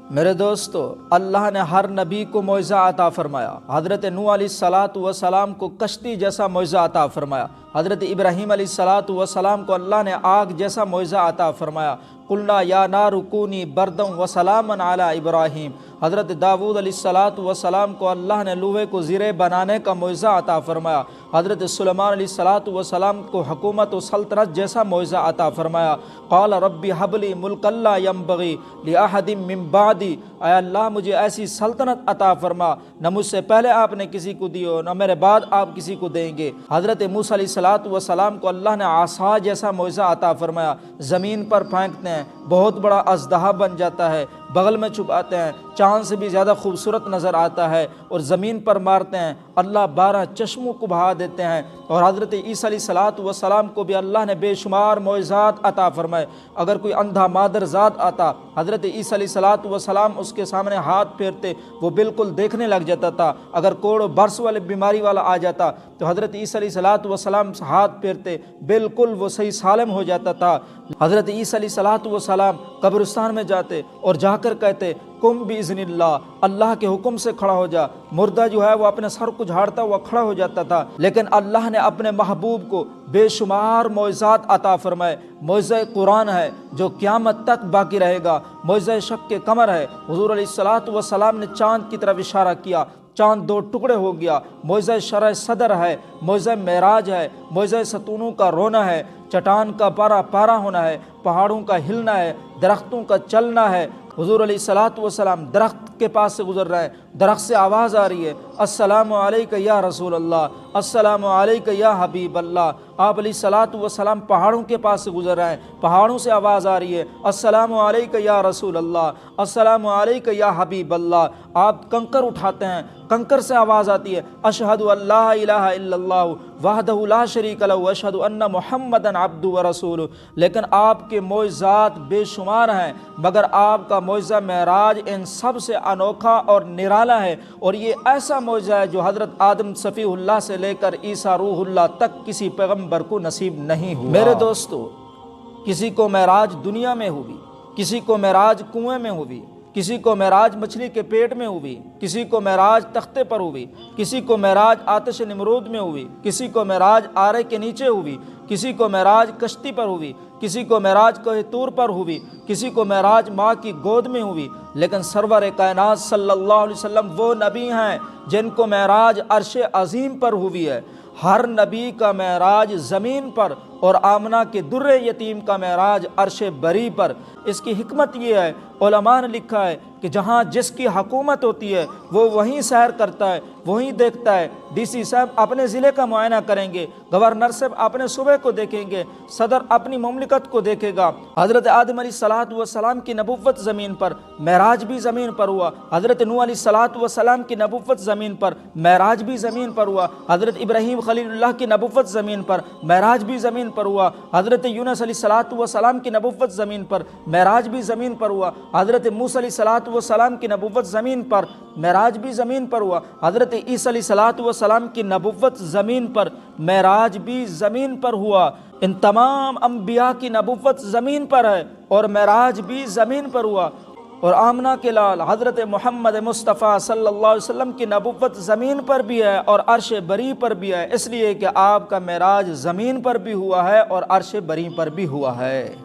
میرے دوستو، اللہ نے ہر نبی کو معجزہ عطا فرمایا۔ حضرت نوح علیہ الصلاۃ والسلام کو کشتی جیسا معجزہ عطا فرمایا۔ حضرت ابراہیم علیہ الصلاۃ والسلام کو اللہ نے آگ جیسا معجزہ عطا فرمایا۔ قلنا یا نار کونی بردًا وسلاما علی ابراہیم۔ حضرت داؤد علیہ الصلاۃ والسلام کو اللہ نے لوہے کو زرے بنانے کا معجزہ عطا فرمایا۔ حضرت سلیمان علیہ الصلاۃ والسلام کو حکومت و سلطنت جیسا معجزہ عطا فرمایا۔ قال رب هب لی ملکا لا ينبغی لأحد من بعدی۔ اے اللہ مجھے ایسی سلطنت عطا فرما، نہ مجھ سے پہلے آپ نے کسی کو دی ہو، نہ میرے بعد آپ کسی کو دیں گے۔ حضرت موسیٰ علیہ الصلاۃ والسلام کو اللہ نے عصا جیسا معجزہ عطا فرمایا۔ زمین پر پھینکتے ہیں، بہت بڑا اژدہا بن جاتا ہے، بغل میں چھپاتے ہیں، چاند سے بھی زیادہ خوبصورت نظر آتا ہے، اور زمین پر مارتے ہیں، اللہ 12 چشموں کو بہا دیتے ہیں۔ اور حضرت عیسیٰ علیہ الصلاۃ والسلام کو بھی اللہ نے بے شمار معجزات عطا فرمائے۔ اگر کوئی اندھا مادر ذات آتا، حضرت عیسیٰ علیہ الصلاۃ والسلام اس کے سامنے ہاتھ پھیرتے، وہ بالکل دیکھنے لگ جاتا تھا۔ اگر کوڑ و برس والے بیماری والا آ جاتا تو حضرت عیسیٰ علیہ الصلاۃ والسلام ہاتھ پھیرتے، بالکل وہ صحیح سالم ہو جاتا تھا۔ حضرت عیسیٰ علیہ الصلاۃ والسلام قبرستان میں جاتے اور جا کر کہتے قم باذن اللہ، اللہ کے حکم سے کھڑا ہو جا۔ مردہ جو ہے وہ اپنے سر کو جھاڑتا ہوا کھڑا ہو جاتا تھا، لیکن اللہ نے اپنے محبوب کو بے شمار معجزات عطا فرمائے۔ معجزہ قرآن ہے جو قیامت تک باقی رہے گا، معجزہ شق قمر ہے، حضور علیہ الصلاۃ والسلام نے چاند کی طرف اشارہ کیا، چاند 2 ٹکڑے ہو گیا۔ معجزہ شرح صدر ہے، معجزہ معراج ہے، معجزہ ستونوں کا رونا ہے، چٹان کا پارا پارا ہونا ہے، پہاڑوں کا ہلنا ہے، درختوں کا چلنا ہے۔ حضور علیہ الصلاۃ والسلام درخت کے پاس سے گزر رہے ہیں، درخت سے آواز آ رہی ہے، السلام علیک یا رسول اللہ، السلام علیک یا حبیب اللہ۔ آپ علیہ الصلاۃ والسلام پہاڑوں کے پاس سے گزر رہے ہیں، پہاڑوں سے آواز آ رہی ہے، السلام علیک یا رسول اللہ، السلام علیک یا حبیب اللہ۔ آپ کنکر اٹھاتے ہیں، کنکر سے آواز آتی ہے، اشہد ان لا الہ الا اللہ وحدہ لا شریک لہ واشہد ان محمدا عبدہ ورسولہ۔ لیکن آپ کے معجزات بے شمار ہیں، مگر آپ کا معجزہ معراج ان سب سے انوکھا اور نرالا ہے، اور یہ ایسا معجزہ ہے جو حضرت آدم صفی اللہ سے لے کر عیسیٰ روح اللہ تک کسی پیغمبر کو نصیب نہیں ہوا۔ میرے دوستو، کسی کو معراج دنیا میں ہوئی، کسی کو معراج کنویں میں ہوئی، کسی کو معراج مچھلی کے پیٹ میں ہوئی، کسی کو معراج تختے پر ہوئی، کسی کو معراج آتش نمرود میں ہوئی، کسی کو معراج آرے کے نیچے ہوئی، کسی کو معراج کشتی پر ہوئی، کسی کو معراج کوہ طور پر ہوئی، کسی کو معراج ماں کی گود میں ہوئی۔ لیکن سرور کائنات صلی اللہ علیہ وسلم وہ نبی ہیں جن کو معراج عرش عظیم پر ہوئی ہے۔ ہر نبی کا معراج زمین پر، اور آمنہ کے در یتیم کا معراج عرش بری پر۔ اس کی حکمت یہ ہے، علماء نے لکھا ہے کہ جہاں جس کی حکومت ہوتی ہے وہ وہیں سیر کرتا ہے، وہیں دیکھتا ہے۔ ڈی سی صاحب اپنے ضلع کا معائنہ کریں گے، گورنر صاحب اپنے صوبے کو دیکھیں گے، صدر اپنی مملکت کو دیکھے گا۔ حضرت آدم علیہ الصلاۃ والسلام کی نبوت زمین پر، معراج بھی زمین پر ہوا۔ حضرت نوح علیہ الصلاۃ والسلام کی نبوت زمین پر، معراج بھی زمین پر ہوا۔ حضرت ابراہیم خلیل اللہ کی نبوت زمین پر، معراج بھی زمین پر ہوا۔ حضرت یونس علیہ الصلاۃ والسلام کی نبوت زمین پر، معراج بھی زمین پر ہوا۔ حضرت موسیٰ علیہ الصلاۃ والسلام کی نبوت زمین پر، معراج بھی زمین پر ہوا۔ حضرت عیسیٰ علیہ الصلاۃ والسلام کی نبوت زمین پر، معراج بھی زمین پر ہوا۔ ان تمام انبیاء کی نبوت زمین پر ہے، اور معراج بھی زمین پر ہوا۔ اور آمنہ کے لال حضرت محمد مصطفیٰ صلی اللہ علیہ وسلم کی نبوت زمین پر بھی ہے اور عرش بری پر بھی ہے، اس لیے کہ آپ کا معراج زمین پر بھی ہوا ہے اور عرش بری پر بھی ہوا ہے۔